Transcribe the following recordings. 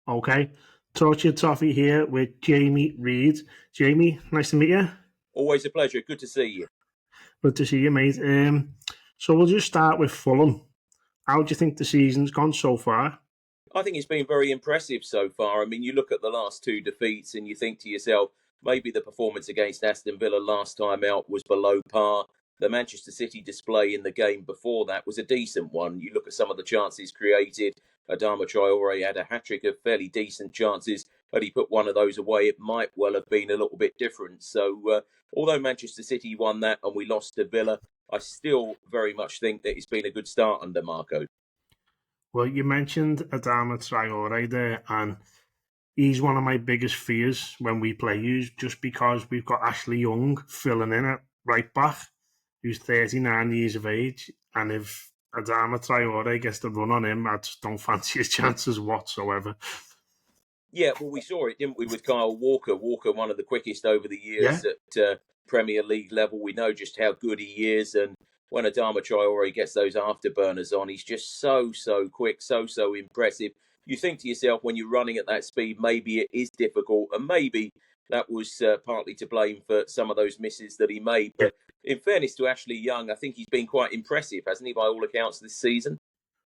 Okay. Tortured Toffee here with Jamie Reid. Jamie, nice to meet you. Always a pleasure. Good to see you. Good to see you, mate. So we'll just start with Fulham. How do you think the season's gone so far? I think it's been very impressive so far. I mean, you look at the last two defeats and you think to yourself, maybe the performance against Aston Villa last time out was below par. The Manchester City display in the game before that was a decent one. You look at some of the chances created. Adama Traore had a hat-trick of fairly decent chances. Had he put one of those away, it might well have been a little bit different. So, although Manchester City won that and we lost to Villa, I still very much think that it's been a good start under Marco. Well, you mentioned Adama Traore there, and he's one of my biggest fears when we play you, just because we've got Ashley Young filling in at right back, who's 39 years of age, and if Adama Traore gets the run on him, I just don't fancy his chances whatsoever. Yeah, well, we saw it, didn't we, with Kyle Walker? Walker, one of the quickest over the Yeah, years at Premier League level. We know just how good he is. And when Adama Traore gets those afterburners on, he's just so quick, so impressive. You think to yourself, when you're running at that speed, maybe it is difficult. And maybe that was partly to blame for some of those misses that he made. yeah. But in fairness to Ashley Young, I think he's been quite impressive, hasn't he, by all accounts this season?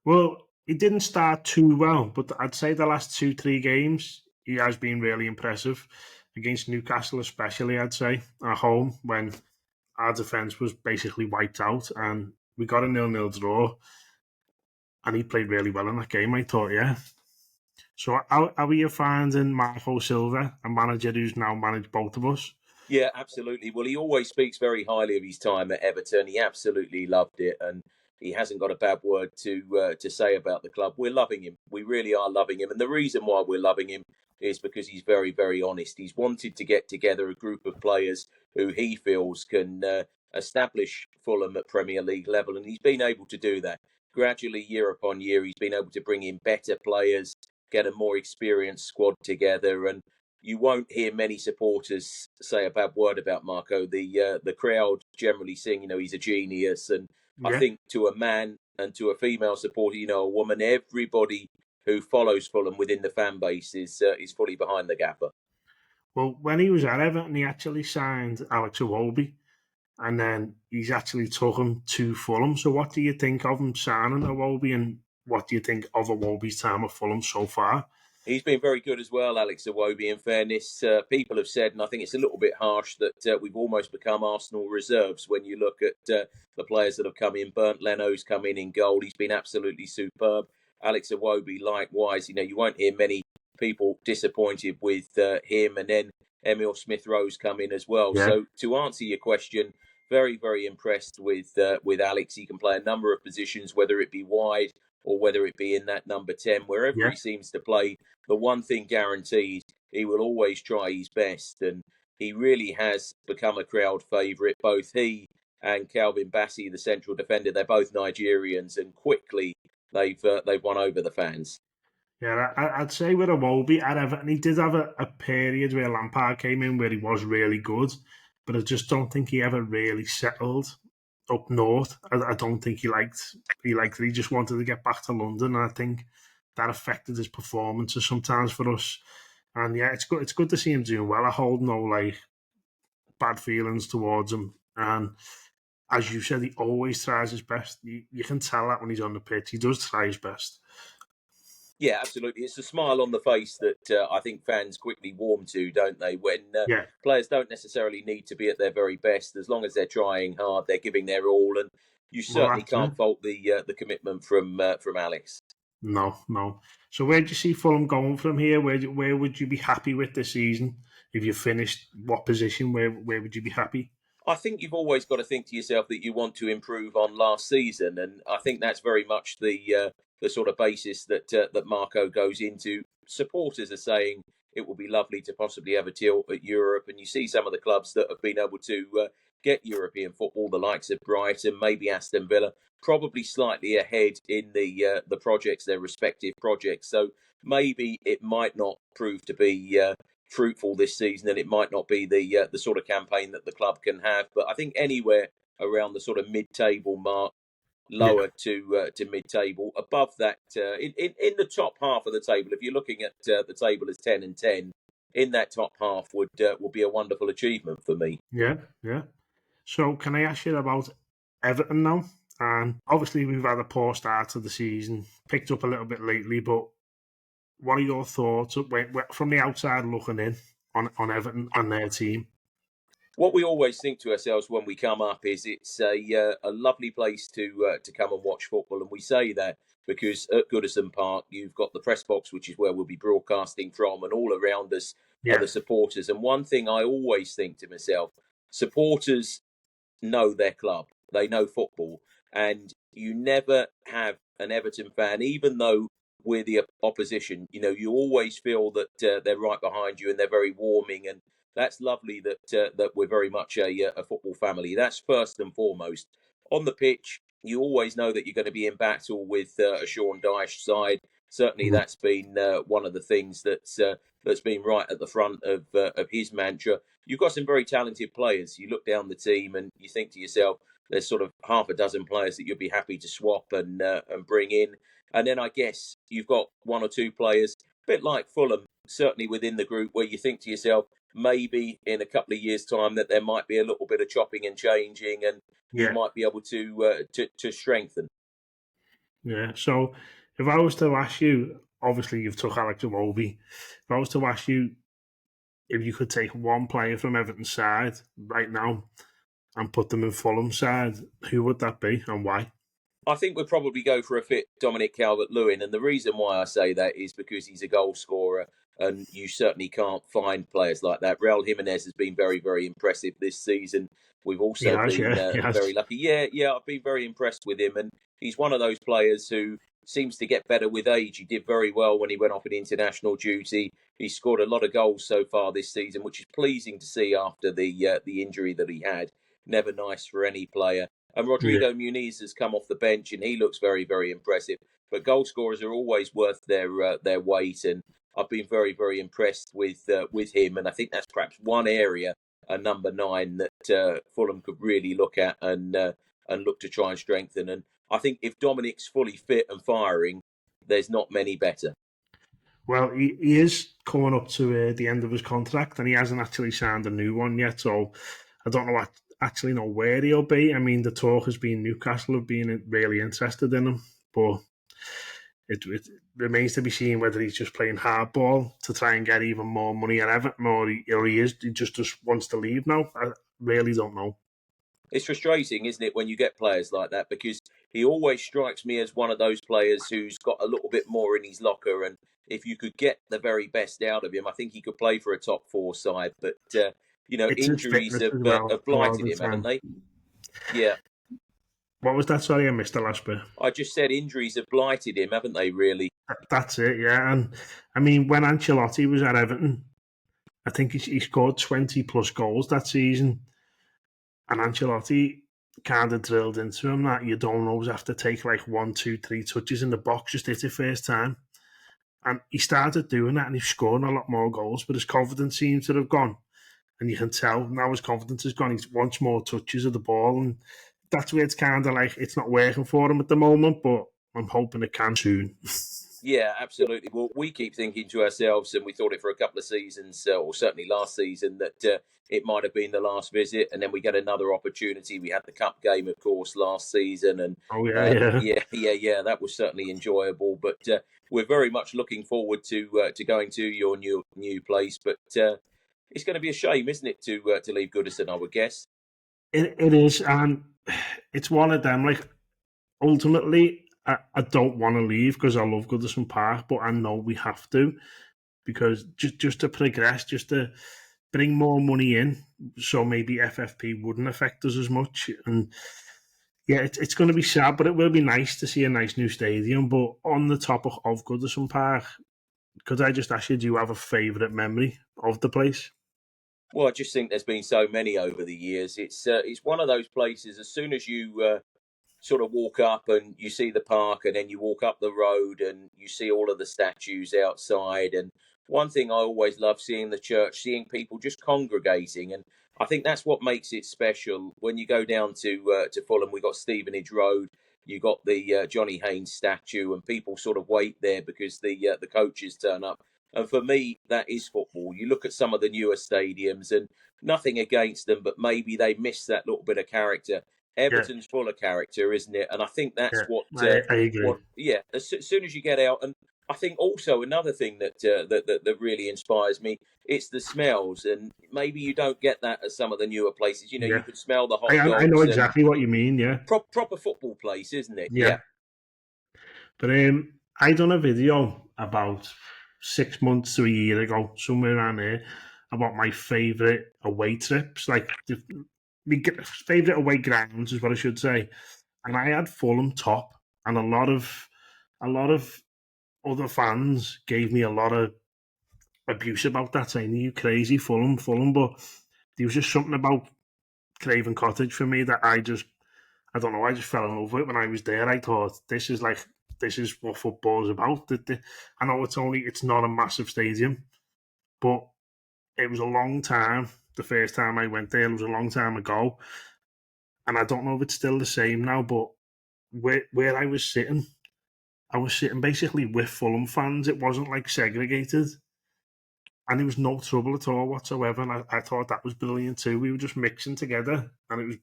Well, he didn't start too well, but I'd say the last 2, 3 games he has been really impressive against Newcastle, especially. I'd say at home when our defence was basically wiped out and we got a 0-0 draw, and he played really well in that game. I thought, yeah. So how are you finding Marco Silva, a manager who's now managed both of us? Yeah, absolutely. Well, he always speaks very highly of his time at Everton. He absolutely loved it, and he hasn't got a bad word to say about the club. We're loving him. We really are loving him, and the reason why we're loving him is because he's very honest. He's wanted to get together a group of players who he feels can establish Fulham at Premier League level, and he's been able to do that gradually, year upon year. He's been able to bring in better players, get a more experienced squad together, and you won't hear many supporters say a bad word about Marco. The crowd generally sing, he's a genius, and I Yeah. think to a man and to a female supporter, a woman, everybody who follows Fulham within the fan base is fully behind the gaffer. Well, when he was at Everton, he actually signed Alex Iwobi, and then he's actually took him to Fulham. So what do you think of him signing Iwobi, and what do you think of Iwobi's time at Fulham so far? He's been very good as well, Alex Iwobi. In fairness, people have said, and I think it's a little bit harsh, that we've almost become Arsenal reserves when you look at the players that have come in. Bernd Leno's come in goal. He's been absolutely superb. Alex Iwobi, likewise. You won't hear many people disappointed with him. And then Emil Smith-Rowe's come in as well. Yeah, So to answer your question, very impressed with Alex. He can play a number of positions, whether it be wide or whether it be in that number 10, wherever yeah. he seems to play. The one thing guaranteed, he will always try his best, and he really has become a crowd favourite. Both he and Calvin Bassey, the central defender, they're both Nigerians, and quickly they've won over the fans. Yeah, I'd say with Iwobi at Everton, he did have a period where Lampard came in where he was really good, but I just don't think he ever really settled up north. I don't think he liked it. He just wanted to get back to London. And I think that affected his performances sometimes for us. And yeah, it's good. It's good to see him doing well. I hold no bad feelings towards him. And as you said, he always tries his best. You can tell that when he's on the pitch. He does try his best. Yeah, absolutely. It's a smile on the face that I think fans quickly warm to, don't they? When Yeah, players don't necessarily need to be at their very best, as long as they're trying hard, they're giving their all, and you well, certainly that's it. can't fault the commitment from Alex. No, no. So where do you see Fulham going from here? Where would you be happy with this season if you finished? What position? Where would you be happy? I think you've always got to think to yourself that you want to improve on last season, and I think that's very much the sort of basis that Marco goes into. Supporters are saying it will be lovely to possibly have a tilt at Europe, and you see some of the clubs that have been able to get European football, the likes of Brighton, maybe Aston Villa, probably slightly ahead in the projects, their respective projects. So maybe it might not prove to be fruitful this season, and it might not be the sort of campaign that the club can have. But I think anywhere around the sort of mid-table mark, lower to mid-table. Above that, in the top half of the table, if you're looking at the table as 10 and 10, in that top half would be a wonderful achievement for me. Yeah, yeah. So can I ask you about Everton now? And obviously we've had a poor start to the season, picked up a little bit lately, but what are your thoughts from the outside looking in on Everton and their team? What we always think to ourselves when we come up is it's a lovely place to come and watch football, and we say that because at Goodison Park you've got the press box, which is where we'll be broadcasting from, and all around us are Yeah. the supporters. And one thing I always think to myself, supporters know their club, they know football, and you never have an Everton fan, even though we're the opposition. You always feel that they're right behind you and they're very warming, and that's lovely that we're very much a football family. That's first and foremost. On the pitch, you always know that you're going to be in battle with a Sean Dyche side. Certainly, Mhm. that's been one of the things that's been right at the front of his mantra. You've got some very talented players. You look down the team and you think to yourself, there's sort of half a dozen players that you'd be happy to swap and bring in. And then I guess you've got one or two players, a bit like Fulham, certainly within the group, where you think to yourself, maybe in a couple of years' time that there might be a little bit of chopping and changing, and you Yeah, might be able to strengthen. yeah. So if I was to ask you, obviously you've took Alex Iwobi. If I was to ask you if you could take one player from Everton's side right now and put them in Fulham's side, who would that be and why? I think we'd probably go for a fit Dominic Calvert-Lewin, and the reason why I say that is because he's a goal scorer, and you certainly can't find players like that. Raul Jimenez has been very, very impressive this season. We've He also has, been yeah, he very has. lucky. Yeah, I've been very impressed with him, and he's one of those players who seems to get better with age. He did very well when he went off in international duty. He scored a lot of goals so far this season, which is pleasing to see after the injury that he had. Never nice for any player. And Yeah. Rodrigo Muniz has come off the bench, and he looks very, very impressive. But goal scorers are always worth their weight, and I've been very, very impressed with him. And I think that's perhaps one area, a number 9, that Fulham could really look at and look to try and strengthen. And I think if Dominic's fully fit and firing, there's not many better. Well, he is coming up to the end of his contract, and he hasn't actually signed a new one yet. So I don't know actually know where he'll be. I mean, the talk has been Newcastle have been really interested in him, but it remains to be seen whether he's just playing hardball to try and get even more money at Everton, or he just wants to leave now. I really don't know. It's frustrating, isn't it, when you get players like that, because he always strikes me as one of those players who's got a little bit more in his locker, and if you could get the very best out of him, I think he could play for a top 4 side. But It's his injuries fitness as well have a lot of blighted the him, haven't time. they? Yeah, What was that? Sorry, I missed the last bit. I just said injuries have blighted him, haven't they? Really? That's it, yeah. And I mean, when Ancelotti was at Everton, I think he scored 20 plus goals that season. And Ancelotti kind of drilled into him that you don't always have to take like 1, 2, 3 touches in the box, just hit it first time. And he started doing that and he's scoring a lot more goals, but his confidence seems to have gone. And you can tell now his confidence has gone. He wants more touches of the ball. And that's where it's kind of like it's not working for him at the moment, but I'm hoping it can soon. Yeah, absolutely. Well, we keep thinking to ourselves, and we thought it for a couple of seasons, or certainly last season, that it might have been the last visit, and then we get another opportunity. We had the cup game, of course, last season, and Oh, yeah, yeah. yeah, that was certainly enjoyable. But we're very much looking forward to going to your new place. But it's going to be a shame, isn't it, to leave Goodison? I would guess. It is. And it's one of them. Like, ultimately, I don't want to leave because I love Goodison Park, but I know we have to because just to progress, just to bring more money in, so maybe FFP wouldn't affect us as much. And yeah, it's going to be sad, but it will be nice to see a nice new stadium. But on the topic of Goodison Park, could I just ask you, do you have a favourite memory of the place? Well, I just think there's been so many over the years. It's one of those places. As soon as you sort of walk up and you see the park, and then you walk up the road and you see all of the statues outside. And one thing I always love seeing the church, seeing people just congregating, and I think that's what makes it special. When you go down to Fulham, we got Stevenage Road. you got the Johnny Haynes statue, and people sort of wait there because the coaches turn up. And for me, that is football. You look at some of the newer stadiums, and nothing against them, but maybe they miss that little bit of character. Yeah, Everton's full of character, isn't it? And I think that's yeah, I agree. yeah. As soon as you get out, and I think also another thing that really inspires me, it's the smells, and maybe you don't get that at some of the newer places. You know, Yeah, you could smell the hot I know dogs and exactly what you mean. Yeah, proper football place, isn't it? yeah. Yeah. But I done a video about 6 months to a year ago, somewhere around there, about my favourite away trips, like my favourite away grounds is what I should say. And I had Fulham top, and a lot of other fans gave me a lot of abuse about that, saying you crazy Fulham. But there was just something about Craven Cottage for me that I don't know, I just fell in love with it when I was there. I thought this is what football's about. I know it's not a massive stadium, but it was a long time. The first time I went there, it was a long time ago, and I don't know if it's still the same now. But where I was sitting basically with Fulham fans. It wasn't like segregated, and there was no trouble at all whatsoever. And I thought that was brilliant too. We were just mixing together, and it was.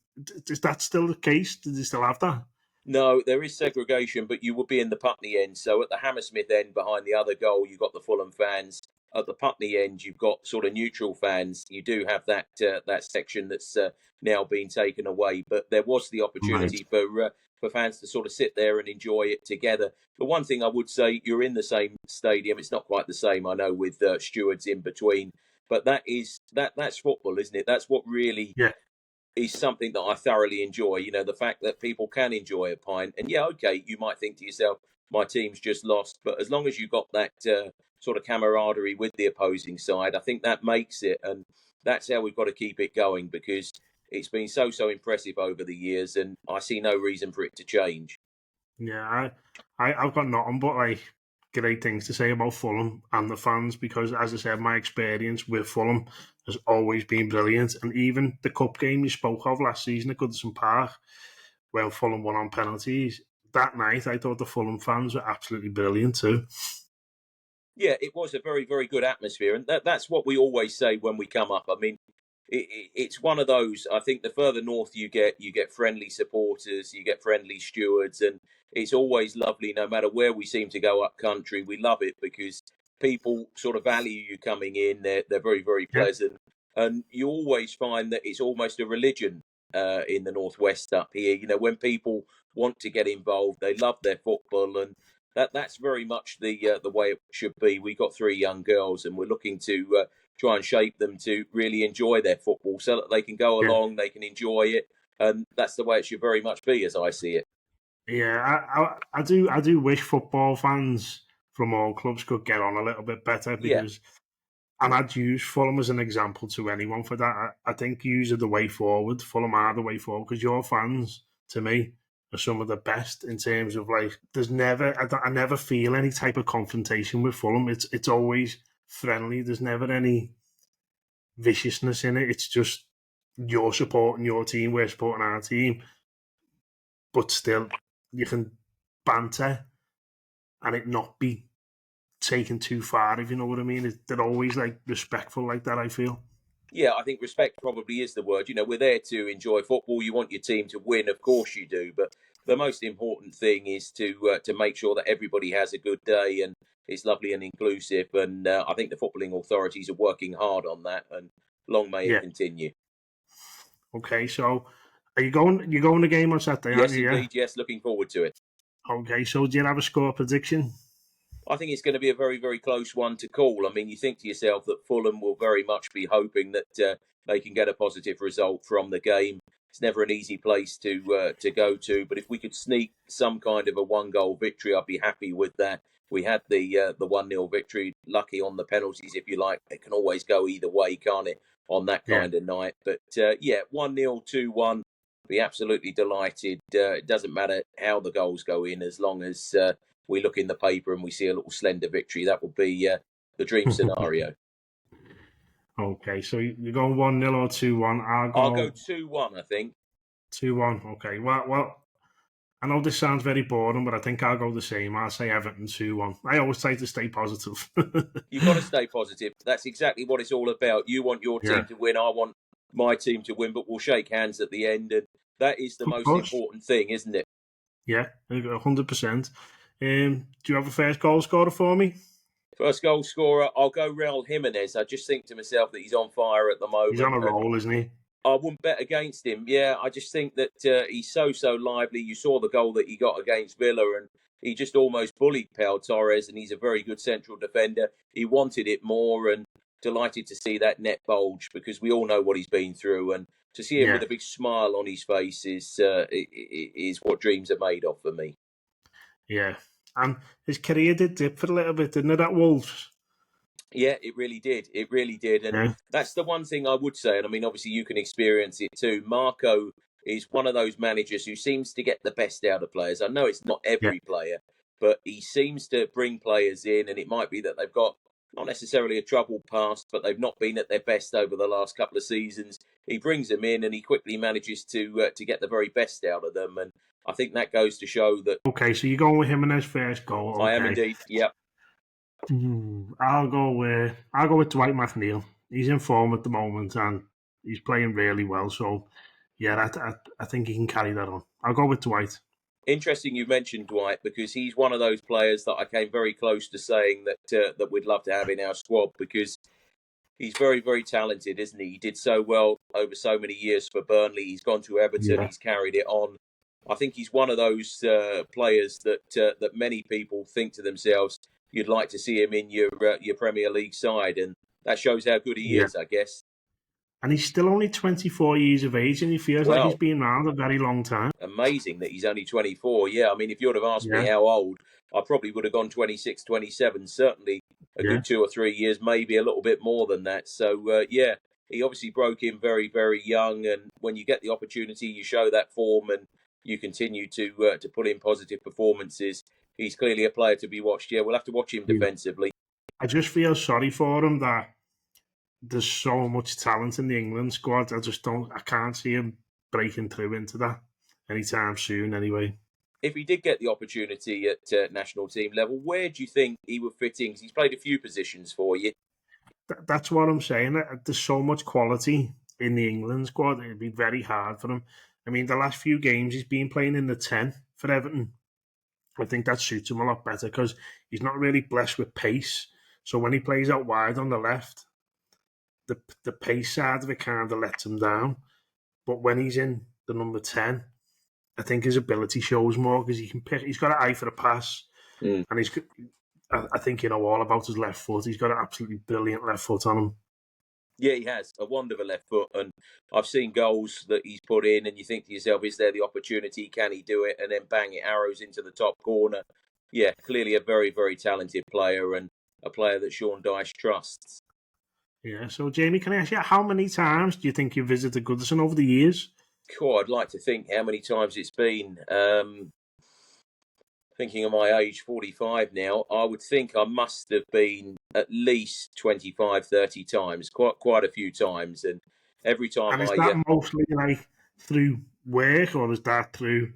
Is that still the case? Did they still have that? No, there is segregation, but you would be in the Putney end. So at the Hammersmith end, behind the other goal, you've got the Fulham fans. At the Putney end, you've got sort of neutral fans. You do have that section that's now been taken away, but there was the Right. opportunity for fans to sort of sit there and enjoy it together. The one thing I would say, you're in the same stadium. It's not quite the same, I know, with stewards in between, but that's football, isn't it? That's what really Yeah. is something that I thoroughly enjoy. You know, the fact that people can enjoy a pint, and yeah, okay, you might think to yourself, my team's just lost, but as long as you've got that sort of camaraderie with the opposing side, I think that makes it, and that's how we've got to keep it going because it's been so impressive over the years, and I see no reason for it to change. Yeah, I've got nothing but like great things to say about Fulham and the fans because, as I said, my experience with Fulham has always been brilliant. And even the cup game you spoke of last season at Goodison Park, when Fulham won on penalties, that night I thought the Fulham fans were absolutely brilliant too. Yeah, it was a very good atmosphere, and that's what we always say when we come up. I mean, it's one of those. I think the further north you get friendly supporters, you get friendly stewards, and it's always lovely. No matter where we seem to go up country, we love it because people sort of value you coming in. They're very Yeah, pleasant, and you always find that it's almost a religion in the northwest up here. You know, when people want to get involved, they love their football, and that's very much the way it should be. We got three young girls, and we're looking to try and shape them to really enjoy their football, so that they can go yeah, along, they can enjoy it, and that's the way it should very much be, as I see it. yeah. I do wish football fans from all clubs could get on a little bit better Yeah, because and I'd use Fulham as an example to anyone for that. I think yous are the way forward. Fulham are the way forward because your fans, to me, are some of the best in terms of like. I never feel any type of confrontation with Fulham. It's always friendly. There's never any viciousness in it. It's just you're supporting your team, we're supporting our team, but still you can banter and it not be taken too far. If you know what I mean, they're always like respectful like that. I feel. yeah, I think respect probably is the word. You know, we're there to enjoy football. You want your team to win, of course you do, but the most important thing is to make sure that everybody has a good day and it's lovely and inclusive. And I think the footballing authorities are working hard on that, and long may it Yeah. continue. Okay, so are you going? You're going to the game on Saturday, aren't Yes, you? Yeah. indeed. Yes, looking forward to it. Okay, so do you have a score prediction? I think it's going to be a very close one to call. I mean, you think to yourself that Fulham will very much be hoping that they can get a positive result from the game. It's never an easy place to go to, but if we could sneak some kind of a one-goal victory, I'd be happy with that. We had the 1-0 victory, lucky on the penalties, if you like. It can always go either way, can't it, on that Yeah. kind of night? But yeah, 1-0, 2-1, be absolutely delighted. It doesn't matter how the goals go in as long as we look in the paper and we see a little slender victory. That would be the dream scenario. Okay, so you're going 1-0 or 2-1. I'll I'll go go 2-1, I think. 2-1. Okay, well, I know this sounds very boring, but I think I'll go the same. I'll say Everton 2-1. I always try to stay positive. You've got to stay positive. That's exactly what it's all about. You want your Yeah, team to win. I want my team to win, but we'll shake hands at the end. And that is the of most course. important thing, isn't it? Yeah, 100%. Do you have a first goal scorer for me? First goal scorer, I'll go Raul Jimenez. I just think to myself that he's on fire at the He's on moment. a And roll, isn't he? I wouldn't bet against him. Yeah, I just think that he's so lively. You saw the goal that he got against Villa, and he just almost bullied Pau Torres, and he's a very good central defender. He wanted it more, and delighted to see that net bulge because we all know what he's been through, and to see him Yeah, with a big smile on his face is what dreams are made of for me. yeah. And his career did dip for a little bit, didn't it, at Wolves? Yeah, it really did. It really did. And Yeah, that's the one thing I would say. And I mean, obviously, you can experience it too. Marco is one of those managers who seems to get the best out of players. I know it's not yeah, every player, but he seems to bring players in. And it might be that they've got not necessarily a troubled past, but they've not been at their best over the last couple of seasons. He brings them in and he quickly manages to get the very best out of them. And I think that goes to show that Okay, so you're going with him in his first goal. I am Okay. indeed. Yep. I'll go with Dwight McNeil. He's in form at the moment and he's playing really well. So yeah, I think he can carry that on. I'll go with Dwight. Interesting you mentioned Dwight because he's one of those players that I came very close to saying that we'd love to have in our squad because he's very talented, isn't he? He did so well over so many years for Burnley. He's gone to Everton. Yeah, He's carried it on. I think he's one of those players that many people think to themselves, you'd like to see him in your Premier League side, and that shows how good he yeah. is, I guess. And he's still only 24 years of age and he feels like he's Well, been around a very long time. amazing that he's only 24. Yeah, I mean, if you would have asked me Yeah, how old, I probably would have gone 26, 27. Certainly a yeah. good 2 or 3 years, maybe a little bit more than that. So, yeah, he obviously broke in very young. And when you get the opportunity, you show that form and you continue to put in positive performances. He's clearly a player to be watched. Yeah, we'll have to watch him Yeah. defensively. I just feel sorry for him that there's so much talent in the England squad. I can't see him breaking through into that anytime soon anyway. If he did get the opportunity at national team level, where do you think he would fit in? 'Cause he's played a few positions for you. That's what I'm saying. There's so much quality in the England squad. It'd be very hard for him. I mean, the last few games he's been playing in the 10 for Everton. I think that suits him a lot better because he's not really blessed with pace. So when he plays out wide on the left, the pace side of it kind of lets him down. But when he's in the number 10, I think his ability shows more because he can pick. He's got an eye for the pass, Mm. and I think you know all about his left foot. He's got an absolutely brilliant left foot on him. Yeah, he has a wonderful left foot, and I've seen goals that he's put in, and you think to yourself, is there the opportunity? Can he do it? And then bang, it arrows into the top corner. Yeah, clearly a very talented player and a player that Sean Dyche trusts. Yeah. So Jamie, can I ask you how many times do you think you visited Goodison over the years? Cool, I'd like to think how many times it's been. Thinking of my age, 45 now, I would think I must have been at least 25, 30 times, quite a few times. And every time And is I that mostly like through work, or is that through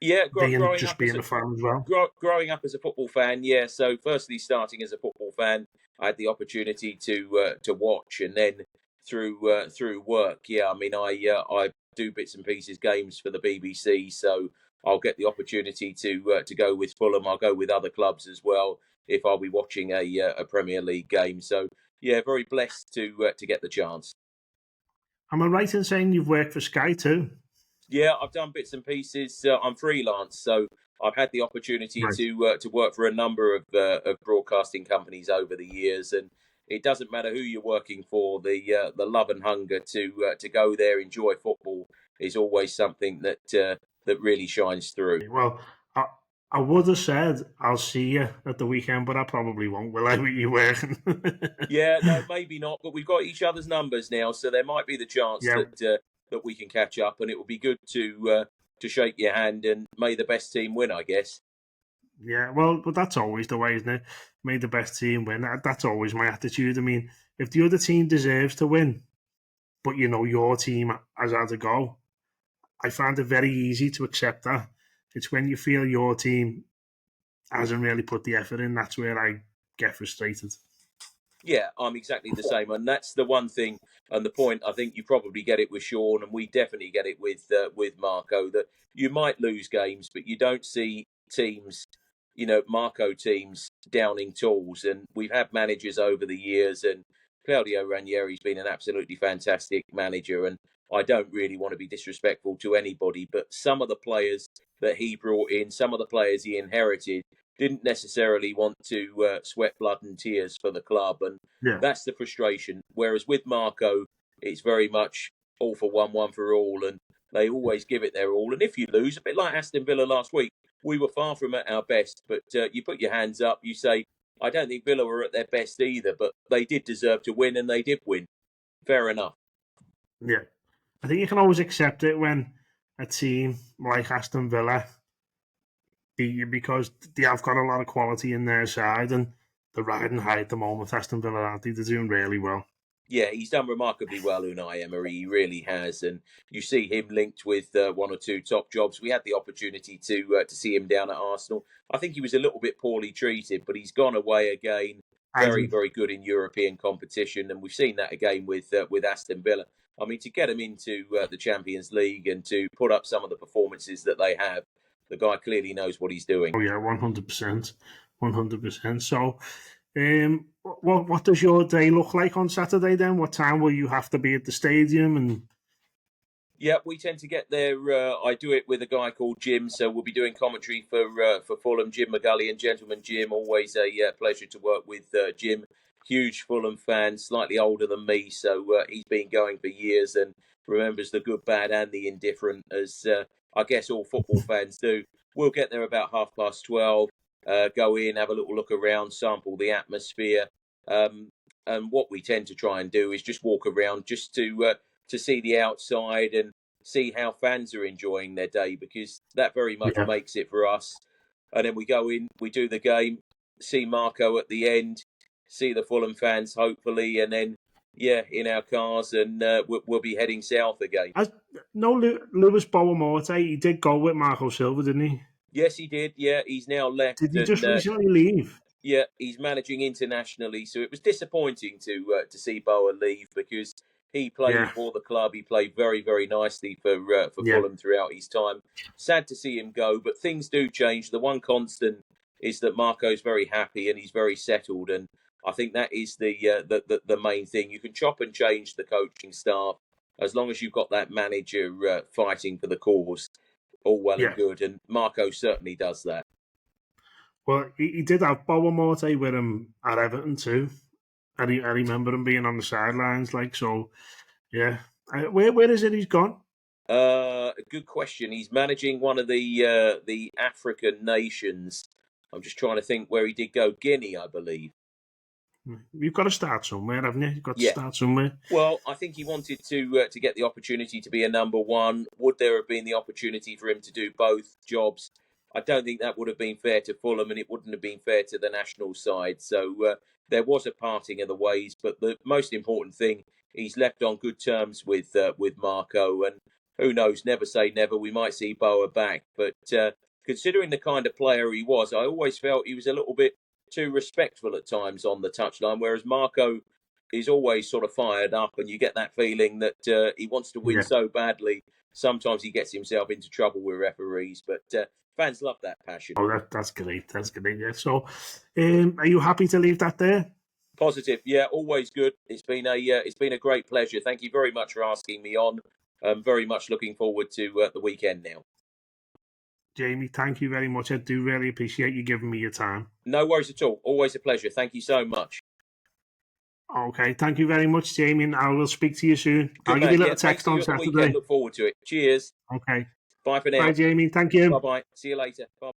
yeah, being just being a fan as well? growing up as a football fan, yeah. So, firstly, starting as a football fan, I had the opportunity to watch, and then through work, yeah. I mean, I do bits and pieces games for the BBC, so I'll get the opportunity to go with Fulham. I'll go with other clubs as well if I'll be watching a Premier League game. So, yeah, very blessed to get the chance. Am I right in saying you've worked for Sky too? Yeah, I've done bits and pieces. I'm freelance, so I've had the opportunity Right. to work for a number of broadcasting companies over the years, and it doesn't matter who you're working for. The love and hunger to go there, enjoy football, is always something that really shines through. Well, I would have said I'll see you at the weekend, but I probably won't. Will I? With you working? Yeah, no, maybe not, but we've got each other's numbers now, so there might be the chance Yeah, that we can catch up, and it would be good to shake your hand and may the best team win, I guess. yeah. Well, but that's always the way, isn't it? Made the best team win. That's always my attitude. I mean, if the other team deserves to win, but you know your team has had a go, I find it very easy to accept that It's when you feel your team hasn't really put the effort in, that's where I get frustrated. Yeah, I'm exactly the same, and that's the one thing and the point. I think you probably get it with Sean, and we definitely get it with Marco. That you might lose games, but you don't see teams, Marco teams downing tools. And we've had managers over the years, and Claudio Ranieri's been an absolutely fantastic manager. And I don't really want to be disrespectful to anybody, but some of the players that he brought in, some of the players he inherited, didn't necessarily want to sweat blood and tears for the club, and that's the frustration. Whereas with Marco, it's very much all for one for all, and they always give it their all. And if you lose, a bit like Aston Villa last week, we were far from at our best, but you put your hands up, you say, I don't think Villa were at their best either, but they did deserve to win, and they did win. Fair enough. Yeah. I think you can always accept it when a team like Aston Villa beat you, because they have got a lot of quality in their side, and they're riding high at the moment. Aston Villa, aren't they? They're doing really well. Yeah, he's done remarkably well, Unai Emery. He really has, and you see him linked with one or two top jobs. We had the opportunity to see him down at Arsenal. I think he was a little bit poorly treated, but he's gone away again. Very, very good in European competition, and we've seen that again with Aston Villa. I mean, to get him into the Champions League and to put up some of the performances that they have, the guy clearly knows what he's doing. Oh yeah, 100%, 100%. So, what does your day look like on Saturday then? What time will you have to be at the stadium? And yeah, we tend to get there. I do it with a guy called Jim, so we'll be doing commentary for Fulham. Jim McGully, Gentleman Jim. Always a pleasure to work with Jim. Huge Fulham fan, slightly older than me, so he's been going for years and remembers the good, bad, and the indifferent, as I guess all football fans do. We'll get there about 12:30. Go in, have a little look around, sample the atmosphere, and what we tend to try and do is just walk around, just to see the outside and see how fans are enjoying their day, because that very much makes it for us. And then we go in, we do the game, see Marco at the end, see the Fulham fans hopefully, and then in our cars, and we'll be heading south again. Lewis Boamorte, he did go with Marco Silva, didn't he? Yes, he did. Yeah, he's now left. Did he just recently leave? Yeah, he's managing internationally, so it was disappointing to see Boa leave, because he played for the club. He played very, very nicely for Fulham throughout his time. Sad to see him go, but things do change. The one constant is that Marco's very happy and he's very settled, and I think that is the main thing. You can chop and change the coaching staff as long as you've got that manager fighting for the cause. All well and good, and Marco certainly does that. Well, he did have Boamorte with him at Everton too. I remember him being on the sidelines, yeah. Where is it he's gone? Good question. He's managing one of the African nations. I'm just trying to think where he did go. Guinea, I believe. You've got to start somewhere, haven't you? You've got to start somewhere. Well, I think he wanted to get the opportunity to be a number one. Would there have been the opportunity for him to do both jobs? I don't think that would have been fair to Fulham, and it wouldn't have been fair to the national side. So there was a parting of the ways, but the most important thing, he's left on good terms with Marco, and who knows, never say never. We might see Boa back, but considering the kind of player he was, I always felt he was a little bit too respectful at times on the touchline, whereas Marco is always sort of fired up, and you get that feeling that he wants to win so badly. Sometimes he gets himself into trouble with referees, but fans love that passion. Oh, that's great. That's great. Yeah. So, are you happy to leave that there? Positive. Yeah, always good. It's been a great pleasure. Thank you very much for asking me on. I'm very much looking forward to the weekend now. Jamie, thank you very much. I do really appreciate you giving me your time. No worries at all. Always a pleasure. Thank you so much. Okay, thank you very much, Jamie, and I will speak to you soon. I'll give you a little text on Saturday. Look forward to it. Cheers. Okay. Bye for now. Bye, Jamie. Thank you. Bye-bye. See you later. Bye.